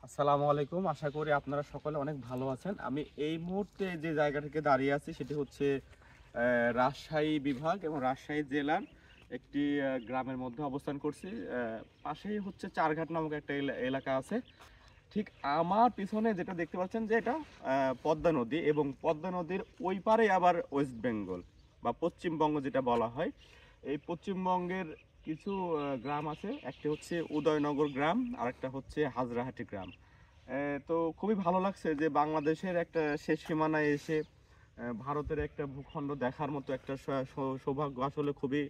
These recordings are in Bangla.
আসসালামু আলাইকুম। আশা করি আপনারা সকলে অনেক ভালো আছেন। আমি এই মুহূর্তে যে জায়গা থেকে দাঁড়িয়ে আছি সেটি হচ্ছে রাজশাহী বিভাগ এবং রাজশাহী জেলার একটি গ্রামের মধ্যে অবস্থান করছি। পাশেই হচ্ছে চারঘাট নামক একটা এলাকা আছে। ঠিক আমার পিছনে যেটা দেখতে পাচ্ছেন যে এটা পদ্মা নদী, এবং পদ্মা নদীর ওই পারে আবার ওয়েস্ট বেঙ্গল বা পশ্চিমবঙ্গ যেটা বলা হয়। এই পশ্চিমবঙ্গের কিছু গ্রাম আছে। একটি হচ্ছে উদয়নগর গ্রাম, আর একটা হচ্ছে হাজরাহাটি গ্রাম। তো খুবই ভালো লাগছে যে বাংলাদেশের একটা শেষ সীমানায় এসে ভারতের একটা ভূখণ্ড দেখার মতো একটা সৌভাগ্য আসলে খুবই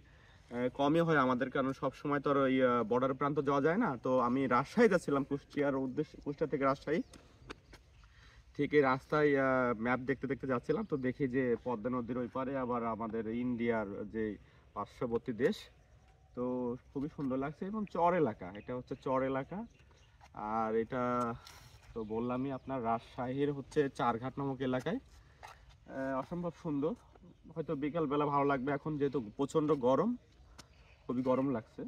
কমই হয় আমাদের, কারণ সব সময় তো আর ওই বর্ডার প্রান্ত যাওয়া যায় না। তো আমি রাজশাহী যাচ্ছিলাম, কুষ্টিয়ার উদ্দেশ্যে, কুষ্টিয়া থেকে রাজশাহী। ঠিক এই রাস্তায় ম্যাপ দেখতে দেখতে যাচ্ছিলাম, তো দেখি যে পদ্মা নদীর ওই পারে আবার আমাদের ইন্ডিয়ার যে পার্শ্ববর্তী দেশ। তো খুবই সুন্দর লাগছে, এবং চর এলাকা, এটা হচ্ছে চর এলাকা। আর এটা তো বললামই আপনার রাজশাহীর হচ্ছে চারঘাট নামক এলাকায়। অসম্ভব সুন্দর। হয়তো বিকাল বেলা ভালো লাগবে, এখন যেহেতু প্রচন্ড গরম, খুবই গরম লাগছে।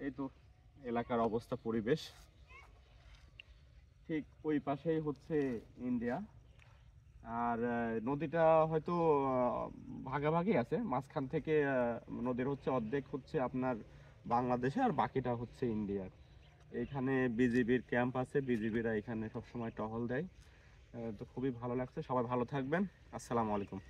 এই তো এলাকার অবস্থা, পরিবেশ। ঠিক ওই পাশেই হচ্ছে ইন্ডিয়া। আর নদীটা হয়তো ভাগাভাগি আছে, মাঝখান থেকে নদীর হচ্ছে অর্ধেক হচ্ছে আপনার বাংলাদেশে, আর বাকিটা হচ্ছে ইন্ডিয়ার। এইখানে বিজিবির ক্যাম্প আছে, বিজিবিরা এখানে সবসময় টহল দেয়। তো খুবই ভালো লাগছে। সবাই ভালো থাকবেন। আসসালামু আলাইকুম।